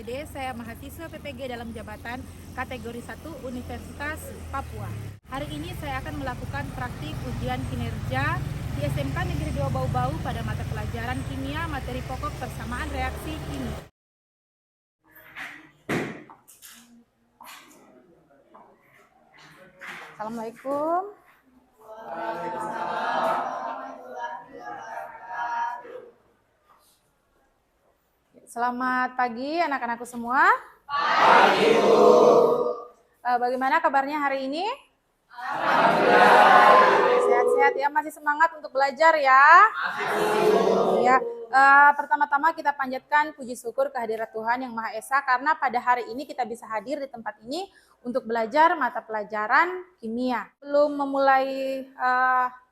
SPD, saya mahasiswa PPG dalam jabatan kategori 1 Universitas Papua. Hari ini saya akan melakukan praktik ujian kinerja di SMK Negeri 2 Bau-Bau pada mata pelajaran kimia materi pokok persamaan reaksi kimia. Assalamualaikum. Selamat pagi anak-anakku semua. Pagi, Bu. Bagaimana kabarnya hari ini? Sehat-sehat ya, masih semangat untuk belajar ya? Ya. Pertama-tama kita panjatkan puji syukur kehadirat Tuhan Yang Maha Esa karena pada hari ini kita bisa hadir di tempat ini untuk belajar mata pelajaran kimia. Belum memulai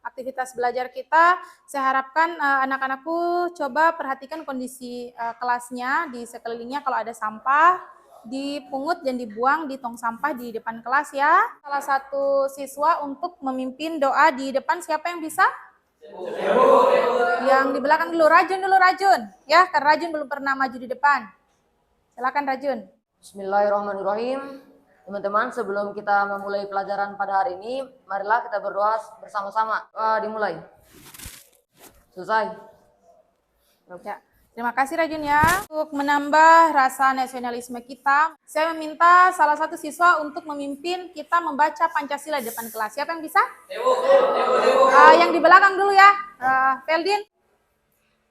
aktivitas belajar kita, saya harapkan anak-anakku coba perhatikan kondisi kelasnya di sekelilingnya. Kalau ada sampah, dipungut dan dibuang di tong sampah di depan kelas ya. Salah satu siswa untuk memimpin doa di depan, siapa yang bisa? Yang di belakang dulu, Rajun. Ya, karena Rajun belum pernah maju di depan. Silakan Rajun. Bismillahirrahmanirrahim. Teman-teman, sebelum kita memulai pelajaran pada hari ini, marilah kita berdoa bersama-sama. Dimulai. Selesai. Ya. Terima kasih Rajun ya. Untuk menambah rasa nasionalisme kita, saya meminta salah satu siswa untuk memimpin kita membaca Pancasila di depan kelas. Siapa yang bisa? Yang di belakang dulu ya, Feldin.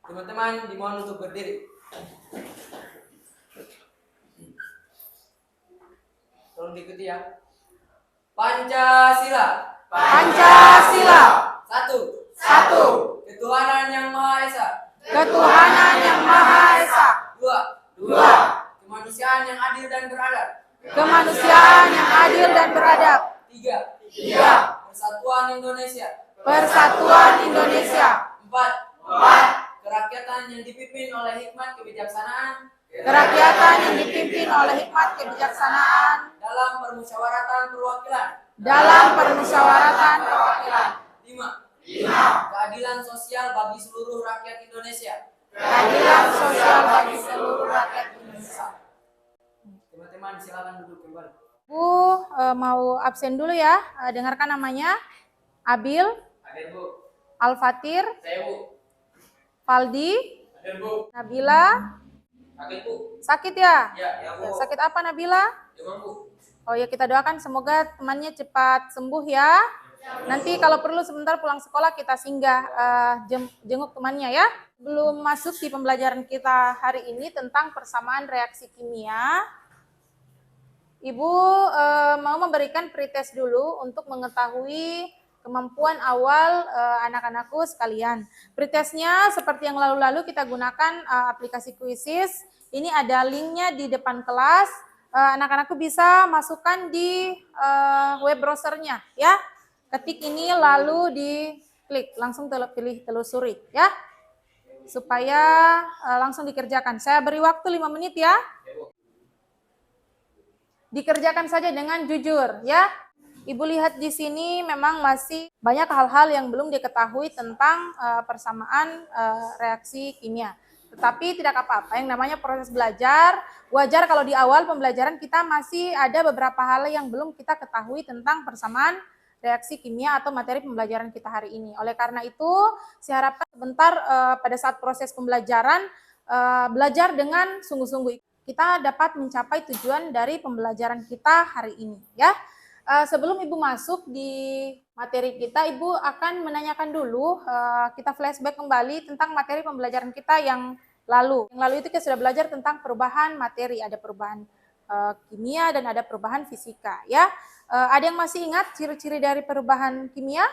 Teman-teman dimohon untuk berdiri. Tolong diikuti ya. Pancasila. Pancasila. Satu. Ketuhanan Yang Maha Esa. Ketuhanan Yang Maha Esa. Dua. Kemanusiaan yang adil dan beradab. Kemanusiaan yang adil dan beradab. Tiga. Persatuan Indonesia. Persatuan Indonesia. Empat. Kerakyatan yang dipimpin oleh hikmat kebijaksanaan. Kerakyatan yang dipimpin oleh hikmat kebijaksanaan. Dalam permusyawaratan perwakilan. Dalam permusyawaratan perwakilan. Lima. Keadilan sosial bagi seluruh rakyat Indonesia. Keadilan sosial bagi seluruh rakyat Indonesia. Teman-teman silakan duduk kembali. Bu mau absen dulu ya. Dengarkan namanya. Abil, Hadir, Bu. Al-Fatir, Saya, Bu. Faldi, Hadir, Bu. Nabila. Hadir, Bu. Sakit ya? Ya, Bu. Sakit apa Nabila? Demam, Bu. Oh ya, kita doakan semoga temannya cepat sembuh ya. Nanti kalau perlu sebentar pulang sekolah kita singgah jenguk temannya ya. Belum masuk di pembelajaran kita hari ini tentang persamaan reaksi kimia. Ibu mau memberikan pretest dulu untuk mengetahui kemampuan awal anak-anakku sekalian. Pretestnya seperti yang lalu-lalu kita gunakan aplikasi Quizzes. Ini ada linknya di depan kelas. Anak-anakku bisa masukkan di web browsernya ya. Ketik ini lalu diklik, langsung pilih telusuri ya. Supaya langsung dikerjakan. Saya beri waktu 5 menit ya. Dikerjakan saja dengan jujur ya. Ibu lihat di sini memang masih banyak hal-hal yang belum diketahui tentang persamaan reaksi kimia. Tetapi tidak apa-apa, yang namanya proses belajar, wajar kalau di awal pembelajaran kita masih ada beberapa hal yang belum kita ketahui tentang persamaan reaksi kimia atau materi pembelajaran kita hari ini. Oleh karena itu, saya harapkan sebentar pada saat proses pembelajaran, belajar dengan sungguh-sungguh. Kita dapat mencapai tujuan dari pembelajaran kita hari ini. Ya. Sebelum Ibu masuk di materi kita, Ibu akan menanyakan dulu, kita flashback kembali tentang materi pembelajaran kita yang lalu. Yang lalu itu kita sudah belajar tentang perubahan materi, ada perubahan kimia dan ada perubahan fisika. Ya. Ada yang masih ingat ciri-ciri dari perubahan kimia?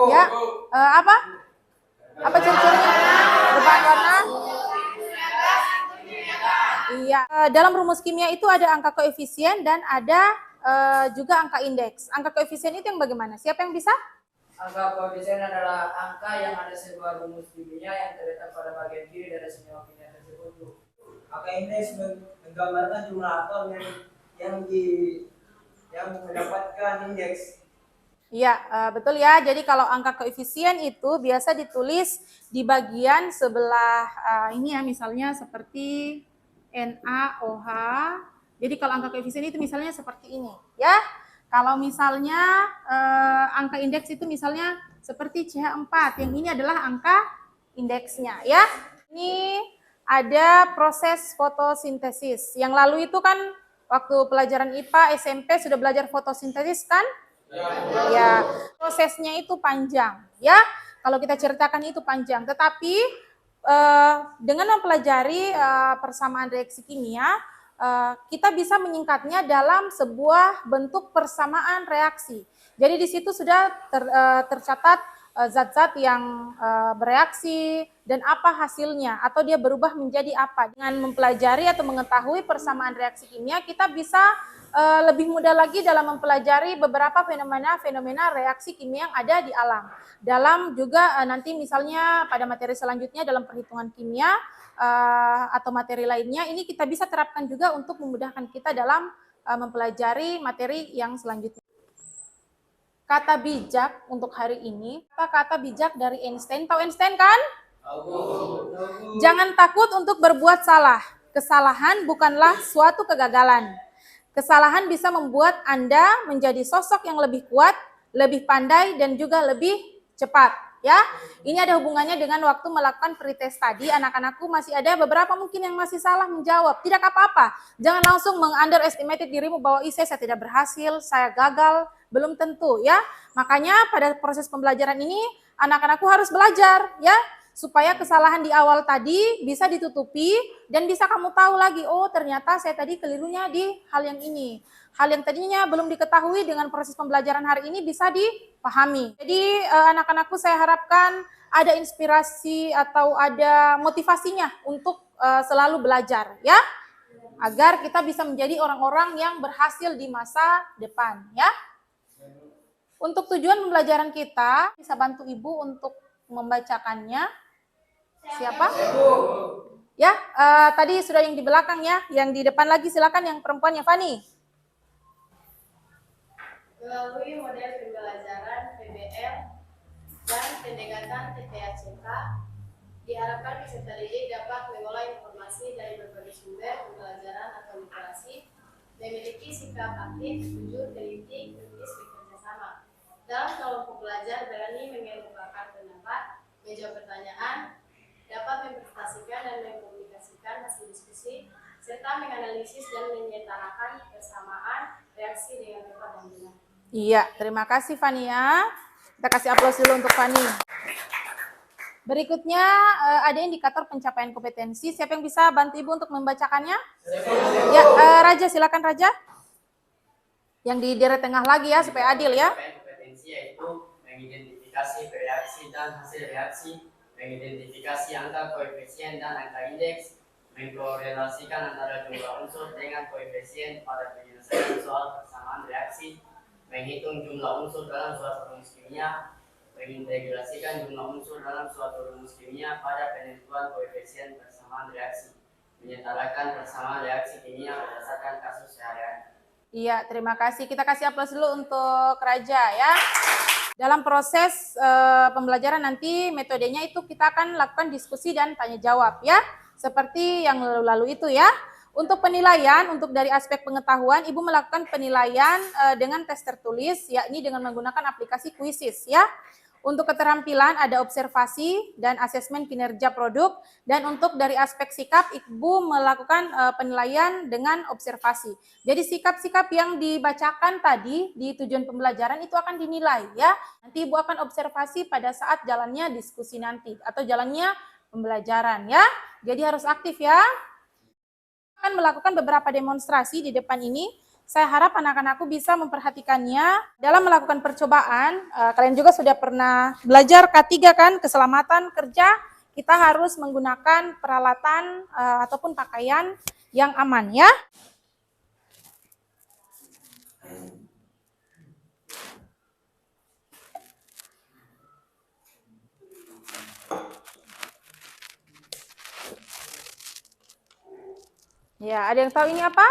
Ya. Apa? Apa ciri-cirinya? Perubahan warna? Iya. Dalam rumus kimia itu ada angka koefisien dan ada juga angka indeks. Angka koefisien itu yang bagaimana? Siapa yang bisa? Angka koefisien adalah angka yang ada sebuah rumus kimia yang terletak pada bagian kiri dari senyawa kimia tersebut. Angka indeks menggambarkan jumlah atom yang mendapatkan indeks. Iya, betul ya. Jadi kalau angka koefisien itu biasa ditulis di bagian sebelah ini ya, misalnya seperti NaOH. Jadi kalau angka koefisien itu misalnya seperti ini, ya. Kalau misalnya angka indeks itu misalnya seperti CH4, yang ini adalah angka indeksnya, ya. Ini ada proses fotosintesis. Yang lalu itu kan waktu pelajaran IPA SMP sudah belajar fotosintesis kan? Ya, prosesnya itu panjang, ya. Kalau kita ceritakan itu panjang, tetapi dengan mempelajari persamaan reaksi kimia, kita bisa menyingkatnya dalam sebuah bentuk persamaan reaksi. Jadi di situ sudah tercatat zat-zat yang bereaksi dan apa hasilnya atau dia berubah menjadi apa. Dengan mempelajari atau mengetahui persamaan reaksi kimia, kita bisa lebih mudah lagi dalam mempelajari beberapa fenomena reaksi kimia yang ada di alam. Dalam juga nanti misalnya pada materi selanjutnya dalam perhitungan kimia atau materi lainnya, ini kita bisa terapkan juga untuk memudahkan kita dalam mempelajari materi yang selanjutnya. Kata bijak untuk hari ini, apa kata bijak dari Einstein? Tahu Einstein kan? Jangan takut untuk berbuat salah. Kesalahan bukanlah suatu kegagalan. Kesalahan bisa membuat Anda menjadi sosok yang lebih kuat, lebih pandai, dan juga lebih cepat. Ya, ini ada hubungannya dengan waktu melakukan pretest tadi. Anak-anakku masih ada beberapa mungkin yang masih salah menjawab. Tidak apa-apa. Jangan langsung meng-underestimate dirimu bahwa saya tidak berhasil, saya gagal. Belum tentu, ya. Makanya pada proses pembelajaran ini anak-anakku harus belajar, ya. Supaya kesalahan di awal tadi bisa ditutupi dan bisa kamu tahu lagi, oh ternyata saya tadi kelirunya di hal yang ini. Hal yang tadinya belum diketahui dengan proses pembelajaran hari ini bisa dipahami. Jadi anak-anakku saya harapkan ada inspirasi atau ada motivasinya untuk selalu belajar, ya. Agar kita bisa menjadi orang-orang yang berhasil di masa depan, ya. Untuk tujuan pembelajaran kita, bisa bantu Ibu untuk membacakannya. Siapa? Ya, tadi sudah yang di belakang ya, yang di depan lagi silakan yang perempuannya Fani. Melalui model pembelajaran PBL dan pendekatan TPACK, diharapkan peserta didik dapat mengolah informasi dari berbagai sumber pembelajaran atau literasi, memiliki sikap aktif, jujur, teliti, kritis, bekerja sama. Dalam kelompok belajar berani mengemukakan pendapat, menjawab pertanyaan, dapat mempresentasikan dan mengkomunikasikan hasil diskusi, serta menganalisis dan menyetarakan persamaan reaksi dengan tepat dan benar. Iya, terima kasih Fania. Kita kasih aplaus dulu untuk Fani. Berikutnya ada indikator pencapaian kompetensi. Siapa yang bisa bantu Ibu untuk membacakannya? Ya, Raja, silakan Raja. Yang di deret tengah lagi ya, supaya adil ya. Kompetensi yaitu mengidentifikasi reaksi dan hasil reaksi, mengidentifikasi angka koefisien dan angka indeks, mengkorelasikan antara jumlah unsur dengan koefisien pada penyelesaian soal persamaan reaksi, menghitung jumlah unsur dalam suatu rumus kimia, mengintegrasikan jumlah unsur dalam suatu rumus kimia pada penentuan koefisien persamaan reaksi, menyetarakan persamaan reaksi kimia berdasarkan kasus sehari-hari. Iya, terima kasih. Kita kasih aplaus dulu untuk Raja ya. Dalam proses pembelajaran nanti metodenya itu kita akan lakukan diskusi dan tanya jawab ya. Seperti yang lalu-lalu itu ya. Untuk penilaian, untuk dari aspek pengetahuan, Ibu melakukan penilaian dengan tes tertulis, yakni dengan menggunakan aplikasi Quizzes ya. Untuk keterampilan ada observasi dan asesmen kinerja produk, dan untuk dari aspek sikap, Ibu melakukan penilaian dengan observasi. Jadi sikap-sikap yang dibacakan tadi di tujuan pembelajaran itu akan dinilai ya. Nanti Ibu akan observasi pada saat jalannya diskusi nanti atau jalannya pembelajaran ya. Jadi harus aktif ya. Akan melakukan beberapa demonstrasi di depan ini. Saya harap anak-anakku bisa memperhatikannya dalam melakukan percobaan. Kalian juga sudah pernah belajar K3 kan, keselamatan kerja. Kita harus menggunakan peralatan ataupun pakaian yang aman ya. Ya, ada yang tahu ini apa?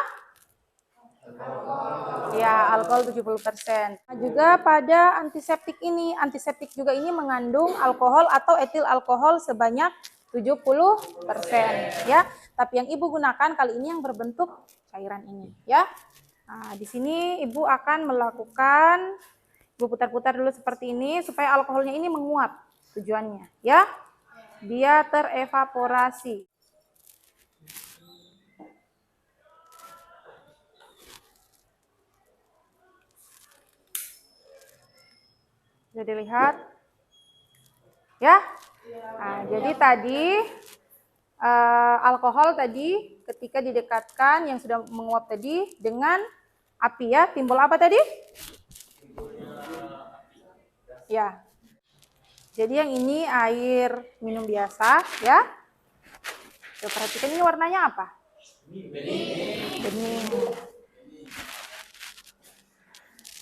Ya, alkohol 70%. Nah, juga pada antiseptik ini, antiseptik juga ini mengandung alkohol atau etil alkohol sebanyak 70% ya. Tapi yang Ibu gunakan kali ini yang berbentuk cairan ini ya. Nah, di sini Ibu akan melakukan, Ibu putar-putar dulu seperti ini supaya alkoholnya ini menguap tujuannya ya. Dia terevaporasi. Bisa dilihat ya. Nah, jadi tadi alkohol tadi ketika didekatkan yang sudah menguap tadi dengan api ya, timbul apa tadi? Ya. Jadi yang ini air minum biasa ya. Coba perhatikan ini warnanya apa? Bening.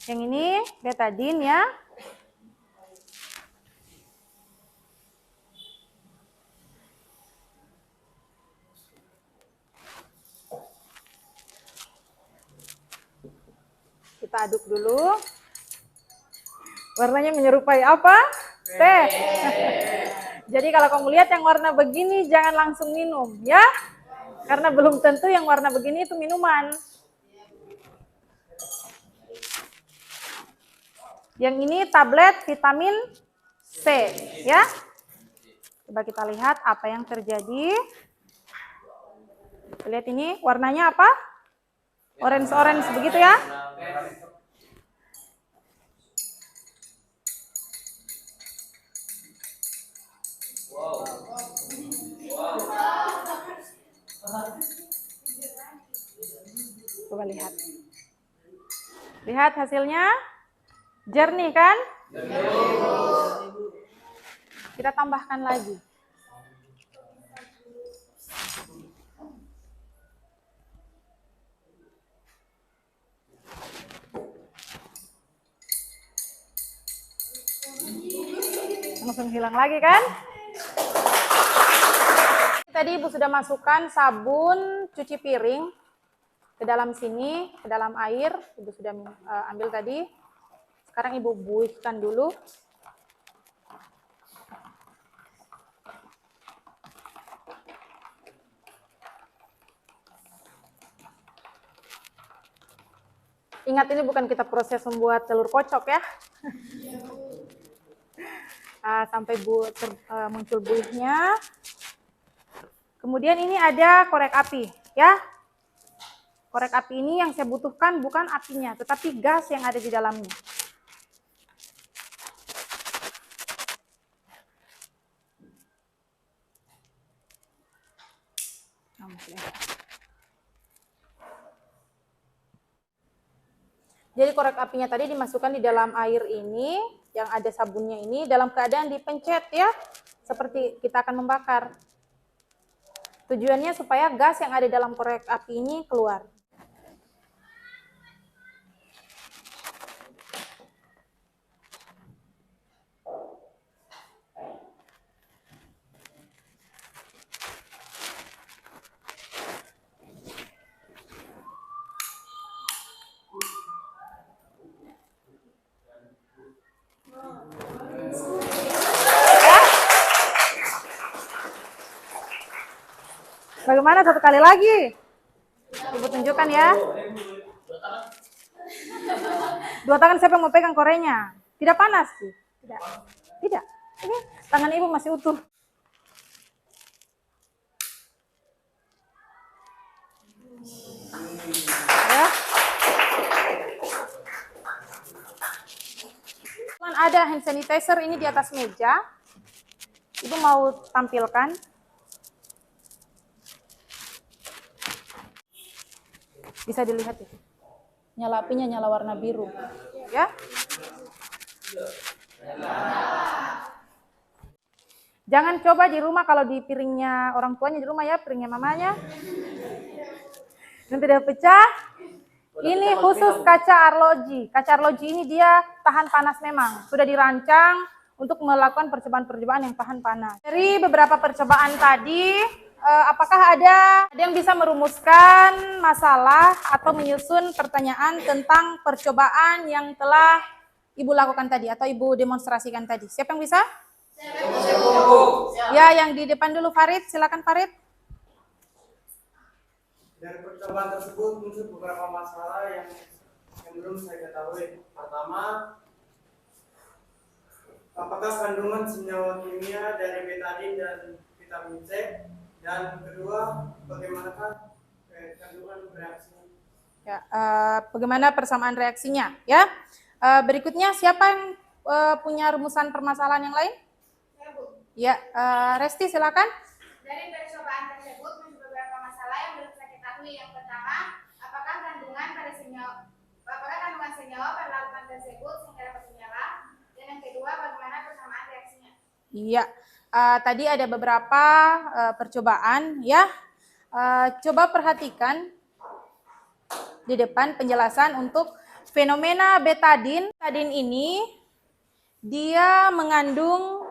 Yang ini betadine ya. Kita aduk dulu. Warnanya menyerupai apa? Teh. Jadi kalau kamu lihat yang warna begini jangan langsung minum ya. Karena belum tentu yang warna begini itu minuman. Yang ini tablet vitamin C ya. Coba kita lihat apa yang terjadi. Lihat ini warnanya apa? Orange-orange begitu ya. Coba lihat. Lihat hasilnya. Jernih kan? Kita tambahkan lagi. Langsung hilang lagi kan? Tadi Ibu sudah masukkan sabun cuci piring ke dalam sini, ke dalam air. Ibu sudah ambil tadi. Sekarang Ibu buihkan dulu. Ingat ini bukan kita proses membuat telur kocok ya. Sampai muncul buihnya. Kemudian ini ada korek api ya. Korek api ini yang saya butuhkan bukan apinya, tetapi gas yang ada di dalamnya. Jadi korek apinya tadi dimasukkan di dalam air ini, yang ada sabunnya ini, dalam keadaan dipencet ya, seperti kita akan membakar. Tujuannya supaya gas yang ada dalam korek api ini keluar. Bagaimana satu kali lagi? Ibu tunjukkan ya. Dua tangan siapa yang mau pegang korenya? Tidak panas sih? Tidak. Tidak. Ini tangan Ibu masih utuh. Ya. Ada hand sanitizer ini di atas meja. Ibu mau tampilkan. Bisa dilihat itu. Nyala apinya nyala warna biru. Ya. Jangan coba di rumah kalau di piringnya orang tuanya di rumah ya, piringnya mamanya. Dan tidak pecah. Ini khusus kaca arloji. Kaca arloji ini dia tahan panas memang. Sudah dirancang untuk melakukan percobaan-percobaan yang tahan panas. Dari beberapa percobaan tadi, apakah ada yang bisa merumuskan masalah atau menyusun pertanyaan tentang percobaan yang telah Ibu lakukan tadi atau Ibu demonstrasikan tadi? Siapa yang bisa? Ya, yang di depan dulu Farid, silakan Farid. Dari percobaan tersebut muncul beberapa masalah yang belum saya ketahui. Pertama, apakah kandungan senyawa kimia dari betadin dan vitamin C? Dan kedua, bagaimanakah kandungan bereaksinya? Ya, bagaimana persamaan reaksinya? Ya, berikutnya siapa yang punya rumusan permasalahan yang lain? Saya, Bu. Ya, Resti silakan. Dari percobaan tersebut muncul beberapa masalah yang belum saya ketahui. Yang pertama, apakah kandungan senyawa pada larutan tersebut sehingga dapat menyala? Dan yang kedua, bagaimana persamaan reaksinya? Iya, tadi ada beberapa percobaan ya. Coba perhatikan di depan penjelasan untuk fenomena betadin. Betadin ini dia mengandung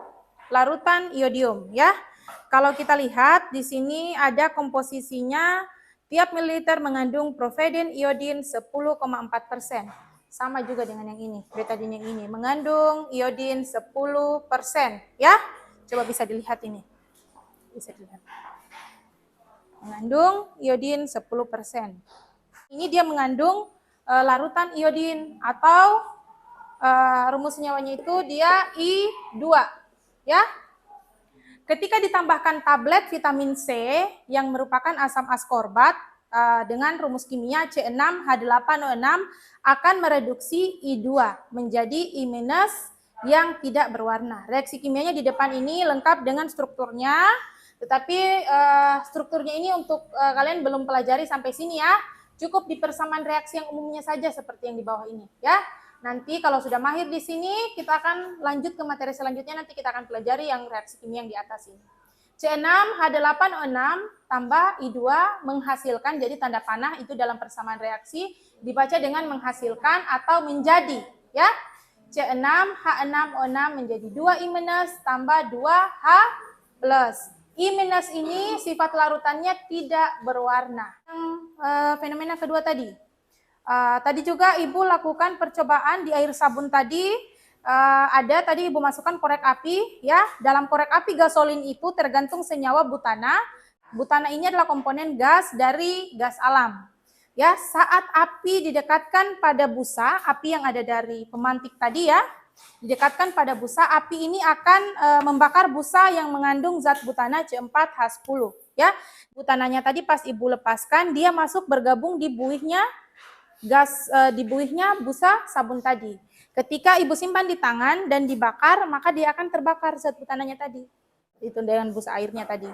larutan iodium ya. Kalau kita lihat di sini ada komposisinya, tiap mililiter mengandung profedin iodin 10,4%. Sama juga dengan yang ini, betadin yang ini mengandung iodin 10% ya. Coba bisa dilihat ini. Bisa dilihat. Mengandung iodin 10%. Ini dia mengandung larutan iodin atau rumus senyawanya itu dia I2 ya. Ketika ditambahkan tablet vitamin C yang merupakan asam askorbat dengan rumus kimia C6H8O6 akan mereduksi I2 menjadi I- yang tidak berwarna. Reaksi kimianya di depan ini lengkap dengan strukturnya, tetapi strukturnya ini untuk kalian belum pelajari sampai sini ya. Cukup di persamaan reaksi yang umumnya saja seperti yang di bawah ini ya. Nanti kalau sudah mahir di sini, kita akan lanjut ke materi selanjutnya. Nanti kita akan pelajari yang reaksi kimia yang di atas ini. C6H8O6 tambah I2 menghasilkan, jadi tanda panah itu dalam persamaan reaksi dibaca dengan menghasilkan atau menjadi ya. C6H6O6 menjadi 2I- tambah 2H+. I- ini sifat larutannya tidak berwarna. Fenomena kedua tadi. Tadi juga Ibu lakukan percobaan di air sabun tadi. Ada tadi Ibu masukkan korek api ya. Dalam korek api gasolin itu tergantung senyawa butana. Butana ini adalah komponen gas dari gas alam. Ya, saat api didekatkan pada busa, api yang ada dari pemantik tadi ya, didekatkan pada busa, api ini akan membakar busa yang mengandung zat butana C4H10 ya. Butananya tadi pas Ibu lepaskan, dia masuk bergabung di buihnya gas di buihnya busa sabun tadi. Ketika Ibu simpan di tangan dan dibakar, maka dia akan terbakar zat butananya tadi. Itu dengan busa airnya tadi.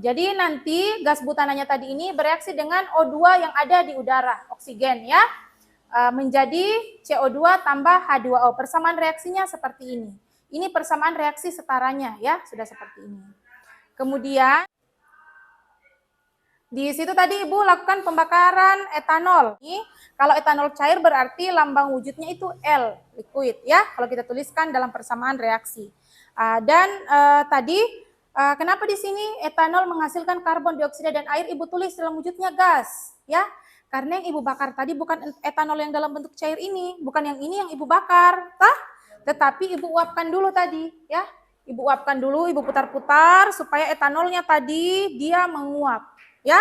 Jadi nanti gas butananya tadi ini bereaksi dengan O2 yang ada di udara, oksigen ya. Menjadi CO2 tambah H2O. Persamaan reaksinya seperti ini. Ini persamaan reaksi setaranya ya, sudah seperti ini. Kemudian di situ tadi Ibu lakukan pembakaran etanol. Kalau etanol cair berarti lambang wujudnya itu L, liquid ya. Kalau kita tuliskan dalam persamaan reaksi. Tadi kenapa di sini etanol menghasilkan karbon dioksida dan air Ibu tulis dalam wujudnya gas ya? Karena yang Ibu bakar tadi bukan etanol yang dalam bentuk cair ini, bukan yang ini yang Ibu bakar, tetapi Ibu uapkan dulu tadi ya. Ibu uapkan dulu, Ibu putar-putar supaya etanolnya tadi dia menguap. Ya,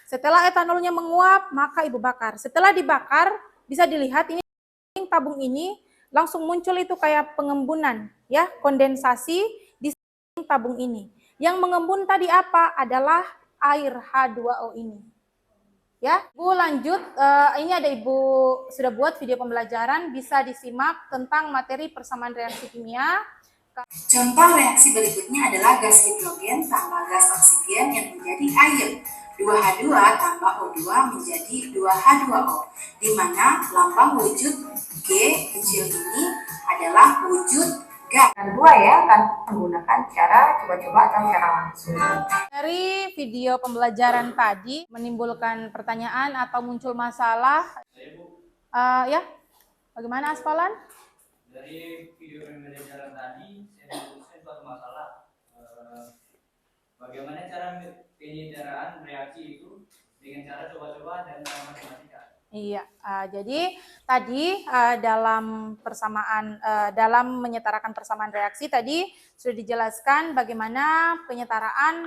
setelah etanolnya menguap, maka Ibu bakar. Setelah dibakar, bisa dilihat ini tabung ini langsung muncul itu kayak pengembunan, ya, kondensasi di tabung ini. Yang mengembun tadi apa? Adalah air H2O ini. Ya, Ibu lanjut. Ini ada Ibu sudah buat video pembelajaran, bisa disimak tentang materi persamaan reaksi kimia. Contoh reaksi berikutnya adalah gas hidrogen tambah gas oksigen yang menjadi air. 2H2 tambah O2 menjadi 2H2O, di mana lambang wujud G kecil ini adalah wujud gas. Dan dua ya, kan menggunakan cara coba-coba atau cara langsung. Dari video pembelajaran tadi menimbulkan pertanyaan atau muncul masalah. Ya, bagaimana Aspalan? Dari video pembelajaran tadi, saya menemukan suatu masalah. Bagaimana cara penyederaan reaksi itu dengan cara coba-coba dan cara matematika. Iya, jadi tadi dalam persamaan dalam menyetarakan persamaan reaksi tadi sudah dijelaskan bagaimana penyetaraan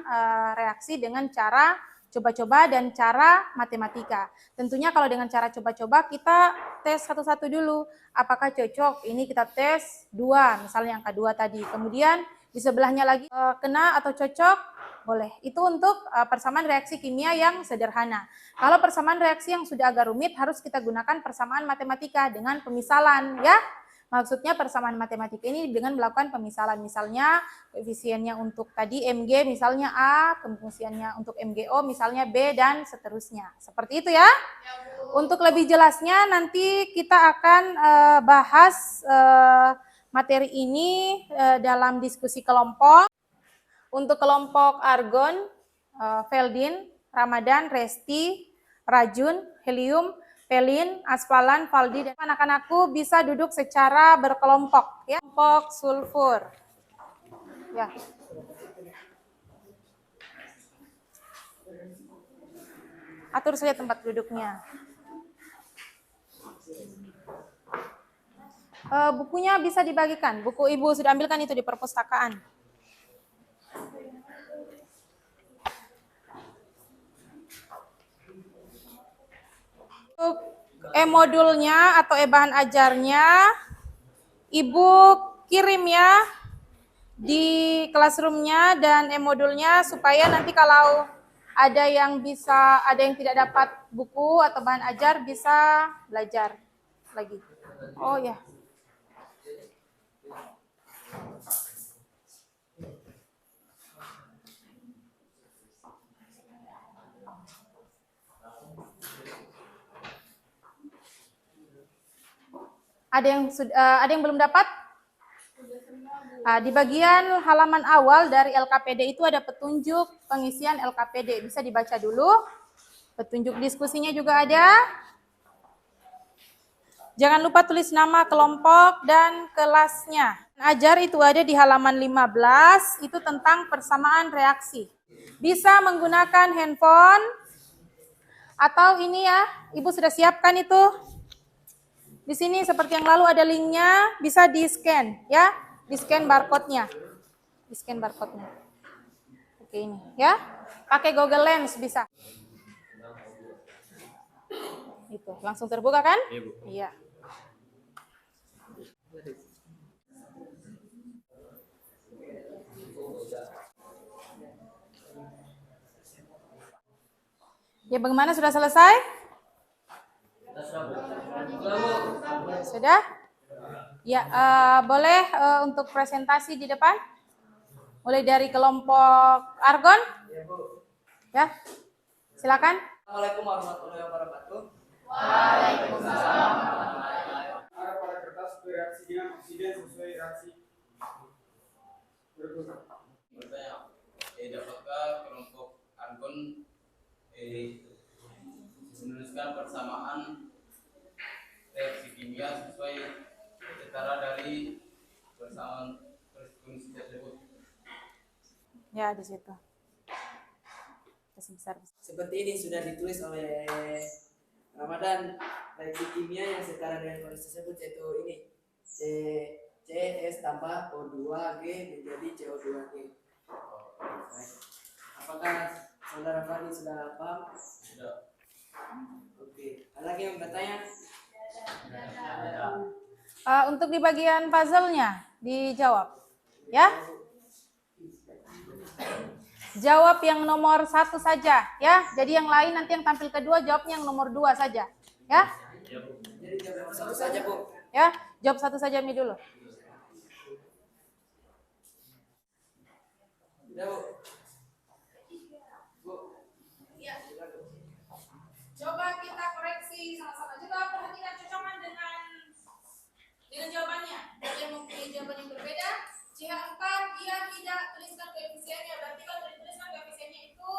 reaksi dengan cara coba-coba dan cara matematika. Tentunya kalau dengan cara coba-coba kita tes satu-satu dulu. Apakah cocok? Ini kita tes 2, misalnya angka 2 tadi. Kemudian di sebelahnya lagi kena atau cocok? Boleh. Itu untuk persamaan reaksi kimia yang sederhana. Kalau persamaan reaksi yang sudah agak rumit harus kita gunakan persamaan matematika dengan pemisalan ya. Maksudnya persamaan matematika ini dengan melakukan pemisalan. Misalnya koefisiennya untuk tadi Mg misalnya A, koefisiennya untuk MgO misalnya B dan seterusnya. Seperti itu ya. Untuk lebih jelasnya nanti kita akan bahas materi ini dalam diskusi kelompok. Untuk kelompok argon, Feldin, Ramadan, Resti, Rajun, Helium, Pelin, Aspalan, Valdi, dan anak-anakku bisa duduk secara berkelompok ya. Kelompok sulfur. Ya. Atur saja tempat duduknya. Bukunya bisa dibagikan. Buku Ibu sudah ambilkan itu di perpustakaan. Untuk e-modulnya atau e-bahan ajarnya, Ibu kirim ya di classroom-nya dan e-modulnya supaya nanti kalau ada yang tidak dapat buku atau bahan ajar bisa belajar lagi. Oh ya. Ada yang belum dapat? Di bagian halaman awal dari LKPD itu ada petunjuk pengisian LKPD. Bisa dibaca dulu. Petunjuk diskusinya juga ada. Jangan lupa tulis nama kelompok dan kelasnya. Ajar itu ada di halaman 15, itu tentang persamaan reaksi. Bisa menggunakan handphone atau ini ya, Ibu sudah siapkan itu. Di sini seperti yang lalu ada linknya, bisa di-scan ya, di-scan barcode-nya. Di-scan barcode-nya. Oke ini ya. Pakai Google Lens bisa. Itu, langsung terbuka kan? Iya, Bu. Iya. Ya, bagaimana, sudah selesai? Sudah? Ya, boleh untuk presentasi di depan? Mulai dari kelompok argon? Ya, silakan. Assalamualaikum warahmatullahi wabarakatuh. Waalaikumsalam. Ada pada kertas bereaksi dengan oksigen sesuai reaksi berikut. Bertanya, dapatkah kelompok argon menuliskan persamaan reaksi kimia sesuai setara dari persamaan kondisi tersebut? Ya, di situ. Besar. Seperti ini sudah ditulis oleh Ramadan, reaksi kimia yang setara dengan kondisi tersebut yaitu ini CS tambah O2G menjadi CO2G. Apakah saudara Fadi sudah paham? Sudah. Oke, ada lagi yang bertanya? Untuk di bagian puzzle-nya dijawab, ya. Jawab yang nomor 1 saja, ya. Jadi yang lain nanti yang tampil kedua jawabnya yang nomor 2 saja, ya. Jadi jawab satu saja, Bu. Ya, jawab 1 saja Mi dulu. Sudah, Bu. Coba kita koreksi sama-sama. Coba perhatikan cocokan dengan jawabannya. Dia mempunyai jawaban yang berbeda. CH4 dia tidak tuliskan koefisiennya. Berarti kalau tidak dituliskan koefisiennya itu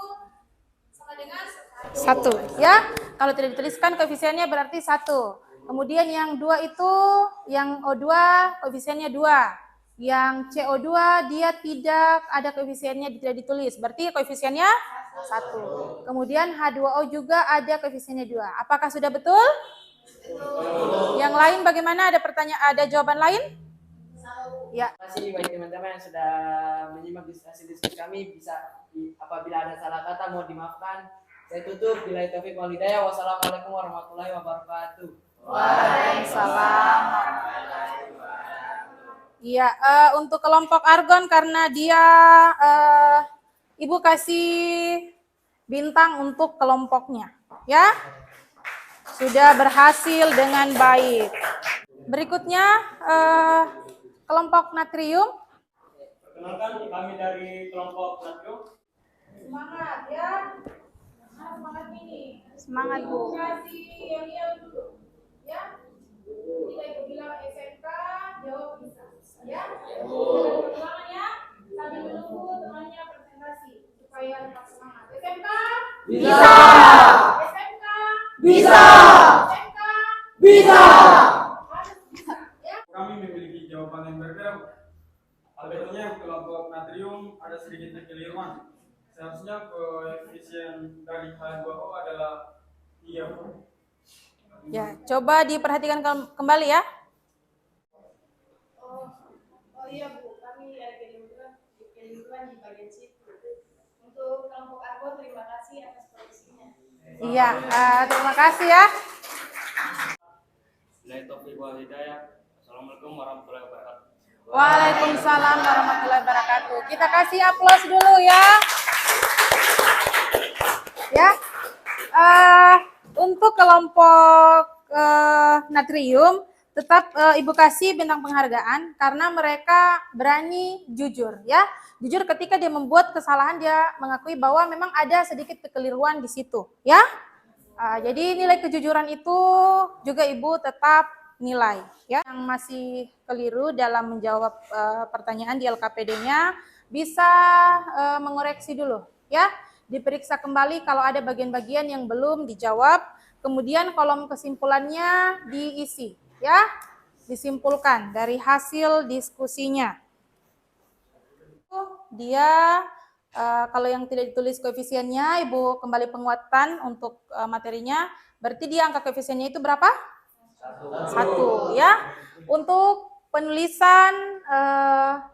sama dengan 1. Ya, kalau tidak dituliskan koefisiennya berarti 1. Kemudian yang 2 itu, yang O2 koefisiennya 2. Yang CO2 dia tidak ada koefisiennya, tidak ditulis. Berarti koefisiennya 1. Kemudian H2O juga ada koefisiennya 2. Apakah sudah betul? Yang lain bagaimana? Ada pertanyaan, ada jawaban lain? Ya. Terima kasih bagi teman-teman yang sudah menyimak diskusi kami. Apabila ada salah kata mohon dimaafkan. Saya tutup. Bila taufik wal hidayah. Wassalamualaikum warahmatullahi wabarakatuh. Waalaikumsalam. Iya, untuk kelompok argon karena dia Ibu kasih bintang untuk kelompoknya, ya. Sudah berhasil dengan baik. Berikutnya kelompok natrium. Perkenalkan kami dari kelompok natrium. Semangat ya. Semangat ini. Semangat, Bu. Kasih yel dulu. Ya. Kita ikut bilang SMK, jawab bisa. Ya. Ulangan ya. Sambil menunggu temannya presentasi supaya tetap semangat. SMK? Bisa. SMK? Bisa. SMK? Bisa. Kami memiliki jawaban yang berbeda. Albertnya kelompok natrium ada sedikit kekeliruan. Seharusnya koefisien dari H2O adalah 3. Ya, coba diperhatikan kembali ya. Oh iya Bu, kami ada keliruan di bagian situ. Untuk kelompok argon terima kasih atas koreksinya. Iya, terima kasih ya. Bila taufik wal hidayah. Assalamualaikum warahmatullahi wabarakatuh. Waalaikumsalam warahmatullahi wabarakatuh. Kita kasih aplaus dulu ya. Ya. Untuk kelompok natrium tetap Ibu kasih bintang penghargaan karena mereka berani jujur ya. Jujur ketika dia membuat kesalahan, dia mengakui bahwa memang ada sedikit kekeliruan di situ ya. Jadi nilai kejujuran itu juga Ibu tetap nilai ya. Yang masih keliru dalam menjawab pertanyaan di LKPD-nya bisa mengoreksi dulu ya. Diperiksa kembali kalau ada bagian-bagian yang belum dijawab, kemudian kolom kesimpulannya diisi ya, disimpulkan dari hasil diskusinya. Dia kalau yang tidak ditulis koefisiennya, Ibu kembali penguatan untuk materinya, berarti dia angka koefisiennya itu berapa? 1 ya. Untuk penulisan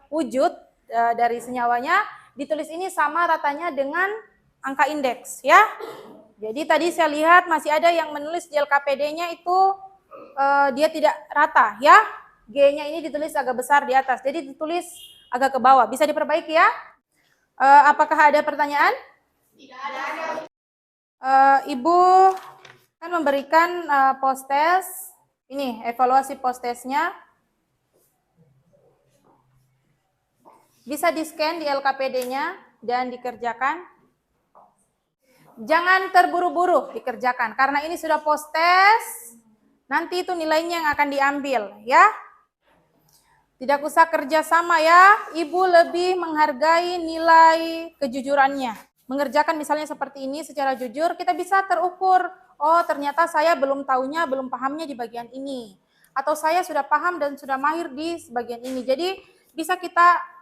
wujud dari senyawanya, ditulis ini sama ratanya dengan angka indeks ya. Jadi tadi saya lihat masih ada yang menulis di LKPD-nya itu dia tidak rata ya. G-nya ini ditulis agak besar di atas, jadi ditulis agak ke bawah. Bisa diperbaiki ya. Apakah ada pertanyaan? Tidak ada. Ibu akan memberikan post-test. Ini evaluasi post-testnya. Bisa di-scan di LKPD-nya dan dikerjakan. Jangan terburu-buru dikerjakan, karena ini sudah post-test, nanti itu nilainya yang akan diambil, ya. Tidak usah kerja sama ya, Ibu lebih menghargai nilai kejujurannya. Mengerjakan misalnya seperti ini secara jujur, kita bisa terukur, oh ternyata saya belum tahunya, belum pahamnya di bagian ini. Atau saya sudah paham dan sudah mahir di bagian ini. Jadi bisa kita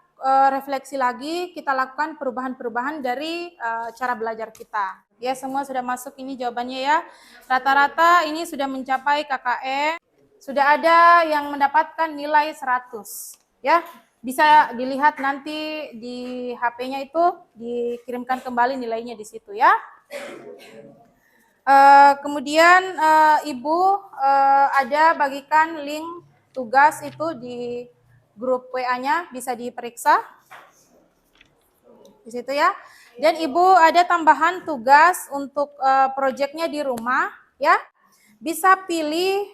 refleksi lagi, kita lakukan perubahan-perubahan dari cara belajar kita. Ya, semua sudah masuk ini jawabannya ya. Rata-rata ini sudah mencapai KKE. Sudah ada yang mendapatkan nilai 100. Ya, bisa dilihat nanti di HP-nya itu dikirimkan kembali nilainya di situ ya. Kemudian Ibu ada bagikan link tugas itu di grup WA-nya, bisa diperiksa di situ ya. Dan Ibu ada tambahan tugas untuk proyeknya di rumah ya. Bisa pilih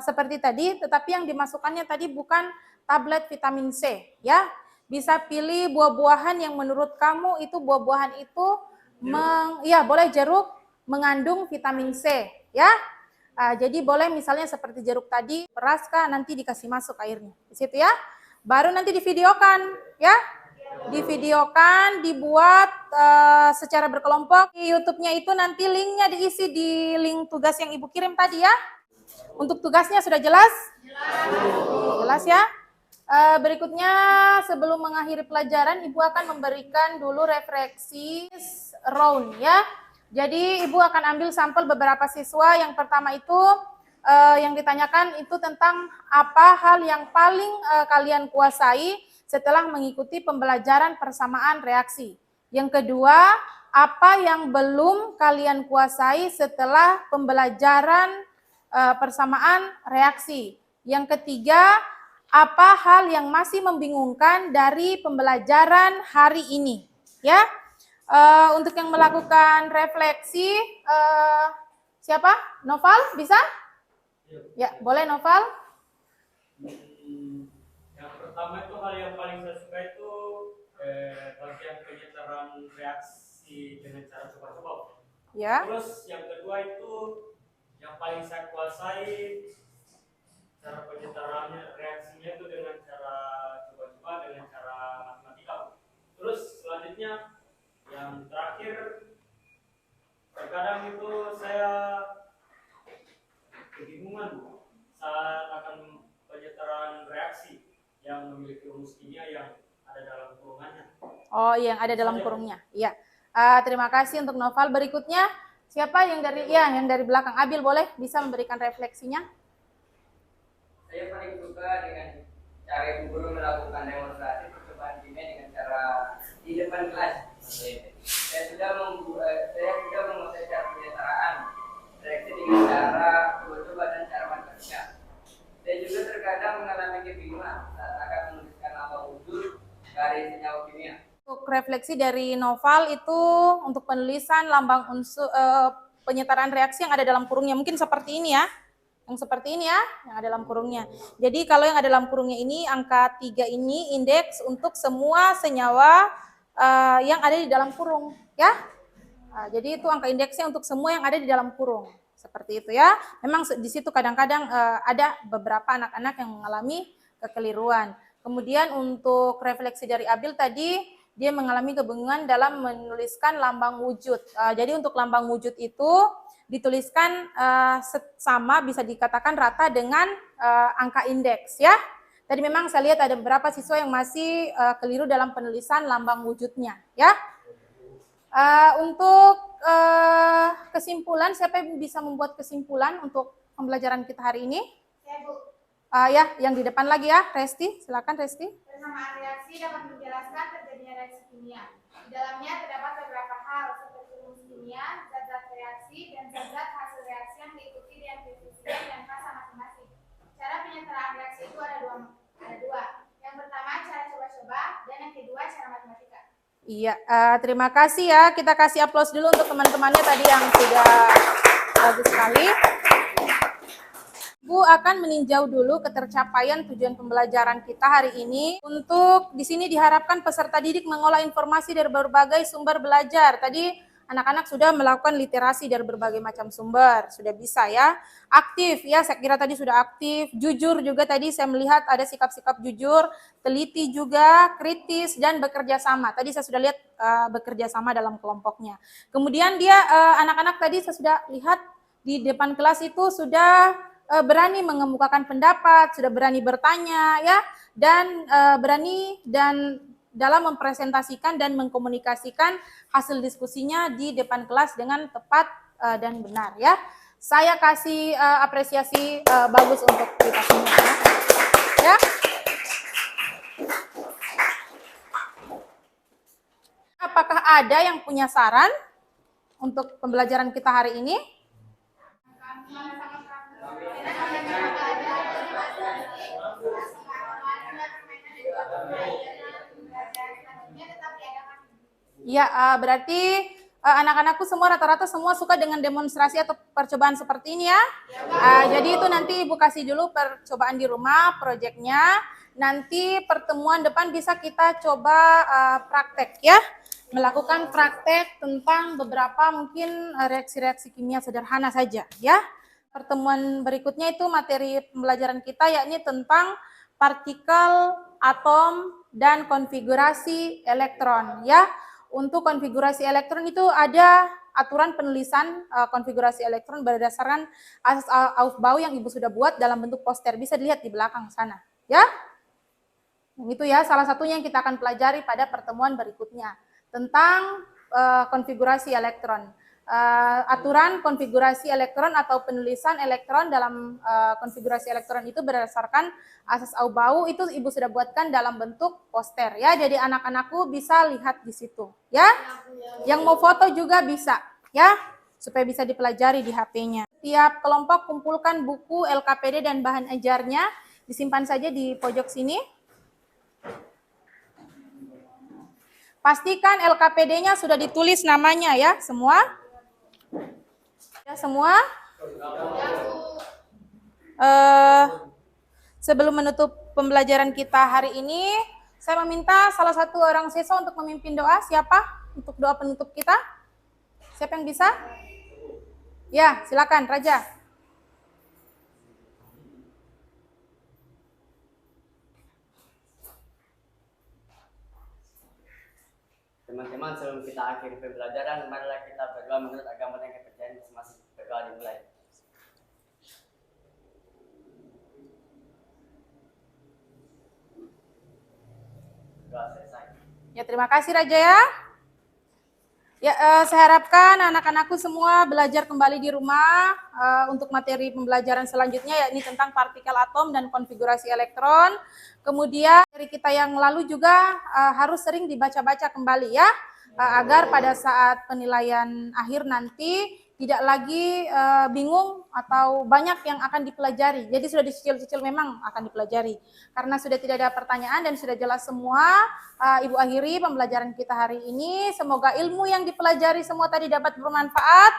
seperti tadi, tetapi yang dimasukkannya tadi bukan tablet vitamin C ya. Bisa pilih buah-buahan yang menurut kamu itu buah-buahan itu ya boleh jeruk mengandung vitamin C ya. Jadi boleh misalnya seperti jeruk tadi, peras kah, nanti dikasih masuk airnya di situ ya. Baru nanti divideokan ya. Divideokan, dibuat secara berkelompok. Di YouTube-nya itu nanti linknya diisi di link tugas yang Ibu kirim tadi ya. Untuk tugasnya sudah jelas? Jelas ya. Berikutnya, sebelum mengakhiri pelajaran, Ibu akan memberikan dulu refleksi round ya. Jadi Ibu akan ambil sampel beberapa siswa. Yang pertama itu yang ditanyakan itu tentang apa hal yang paling kalian kuasai setelah mengikuti pembelajaran persamaan reaksi. Yang kedua, apa yang belum kalian kuasai setelah pembelajaran persamaan reaksi. Yang ketiga, apa hal yang masih membingungkan dari pembelajaran hari ini, ya? Untuk yang melakukan refleksi, siapa? Noval, bisa? Ya, boleh Noval. Yang pertama itu hal yang paling saya suka itu bagian penyetaraan reaksi dengan cara coba-coba. Ya. Terus yang kedua itu yang paling saya kuasai cara penyetaraannya reaksinya itu dengan cara coba-coba dengan cara matematika. Terus selanjutnya yang terakhir terkadang itu saya kebingungan saat akan penyetaraan reaksi yang memiliki rumus kimia yang ada dalam kurungannya. Oh, yang ada dalam kurungnya. Iya. Terima kasih untuk Noval. Berikutnya siapa yang dari belakang? Abil boleh bisa memberikan refleksinya? Saya paling suka dengan cara ibu guru melakukan demonstrasi percobaan kimia dengan cara di depan kelas. Saya sudah menguasai cara penyetaraan reaksi dengan cara coba-coba dan cara matematika. Saya juga terkadang mengalami kebingungan saat akan menuliskan lambang wujud dari senyawa kimia. Untuk refleksi dari Noval itu untuk penulisan lambang unsur penyetaraan reaksi yang ada dalam kurungnya. Mungkin seperti ini ya. Yang seperti ini ya, yang ada dalam kurungnya. Jadi kalau yang ada dalam kurungnya ini, angka 3 ini indeks untuk semua senyawa yang ada di dalam kurung. Ya. Jadi itu angka indeksnya untuk semua yang ada di dalam kurung. Seperti itu ya. Memang di situ kadang-kadang ada beberapa anak-anak yang mengalami kekeliruan. Kemudian untuk refleksi dari Abil tadi, dia mengalami kebingungan dalam menuliskan lambang wujud. Jadi untuk lambang wujud itu dituliskan sama, bisa dikatakan rata dengan angka indeks ya. Tadi memang saya lihat ada beberapa siswa yang masih keliru dalam penulisan lambang wujudnya ya. Untuk kesimpulan, siapa yang bisa membuat kesimpulan untuk pembelajaran kita hari ini? Saya Bu. Ya, yang di depan lagi ya, Resti. Silakan Resti. Persamaan reaksi dapat menjelaskan terjadinya reaksi kimia. Di dalamnya terdapat beberapa hal seperti rumus kimia, zat-zat reaksi, dan zat-zat hasil reaksi yang diikuti dengan koefisien dan massa masing-masing. Cara penyetaraan reaksi itu ada dua. Yang pertama cara coba-coba, dan yang kedua cara matematika. Iya, terima kasih ya. Kita kasih aplaus dulu untuk teman-temannya tadi yang sudah bagus sekali. Ibu akan meninjau dulu ketercapaian tujuan pembelajaran kita hari ini. Untuk di sini diharapkan peserta didik mengolah informasi dari berbagai sumber belajar. Tadi anak-anak sudah melakukan literasi dari berbagai macam sumber, sudah bisa ya. Aktif ya, saya kira tadi sudah aktif. Jujur juga tadi saya melihat ada sikap-sikap jujur, teliti juga, kritis, dan bekerja sama. Tadi saya sudah lihat bekerja sama dalam kelompoknya. Kemudian dia anak-anak tadi saya sudah lihat di depan kelas itu sudah berani mengemukakan pendapat, sudah berani bertanya ya, dan berani dan dalam mempresentasikan dan mengkomunikasikan hasil diskusinya di depan kelas dengan tepat dan benar ya. Saya kasih apresiasi bagus untuk kita semua ya. Apakah ada yang punya saran untuk pembelajaran kita hari ini? Ya, berarti anak-anakku semua rata-rata semua suka dengan demonstrasi atau percobaan seperti ini ya. Jadi itu nanti Ibu kasih dulu percobaan di rumah, proyeknya. Nanti pertemuan depan bisa kita coba praktek ya. Melakukan praktek tentang beberapa mungkin reaksi-reaksi kimia sederhana saja ya. Pertemuan berikutnya itu materi pembelajaran kita yakni tentang partikel, atom, dan konfigurasi elektron ya. Untuk konfigurasi elektron itu ada aturan penulisan konfigurasi elektron berdasarkan asas Aufbau yang Ibu sudah buat dalam bentuk poster. Bisa dilihat di belakang sana, ya. Itu ya salah satunya yang kita akan pelajari pada pertemuan berikutnya tentang konfigurasi elektron. Aturan konfigurasi elektron atau penulisan elektron dalam konfigurasi elektron itu berdasarkan asas Aufbau itu Ibu sudah buatkan dalam bentuk poster ya. Jadi anak-anakku bisa lihat di situ ya. Yang mau foto juga bisa ya, supaya bisa dipelajari di HP-nya. Tiap kelompok kumpulkan buku LKPD dan bahan ajarnya, disimpan saja di pojok sini. Pastikan LKPD-nya sudah ditulis namanya ya, semua. Ya, semua. Sebelum menutup pembelajaran kita hari ini, saya meminta salah satu orang siswa untuk memimpin doa. Siapa? Untuk doa penutup kita. Siapa yang bisa? Ya, silakan Raja. Teman-teman, sebelum kita akhiri pembelajaran, marilah kita berdoa menurut agama dan kepercayaan masing-masing. Berdoa dimulai. Doa selesai. Ya, terima kasih Raja ya. Ya, saya harapkan anak-anakku semua belajar kembali di rumah untuk materi pembelajaran selanjutnya, yakni tentang partikel atom dan konfigurasi elektron. Kemudian dari kita yang lalu juga harus sering dibaca-baca kembali ya, agar pada saat penilaian akhir nanti tidak lagi bingung atau banyak yang akan dipelajari. Jadi sudah dicicil-cicil memang akan dipelajari. Karena sudah tidak ada pertanyaan dan sudah jelas semua, Ibu akhiri pembelajaran kita hari ini. Semoga ilmu yang dipelajari semua tadi dapat bermanfaat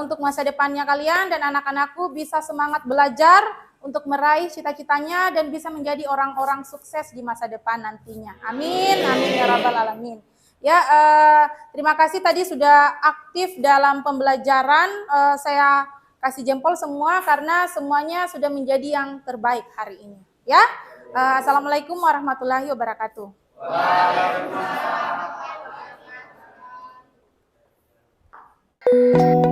untuk masa depannya kalian dan anak-anakku bisa semangat belajar untuk meraih cita-citanya dan bisa menjadi orang-orang sukses di masa depan nantinya. Amin, amin ya rabbal alamin. Ya, terima kasih tadi sudah aktif dalam pembelajaran. Saya kasih jempol semua karena semuanya sudah menjadi yang terbaik hari ini. Ya, assalamualaikum warahmatullahi wabarakatuh. Waalaikumsalam.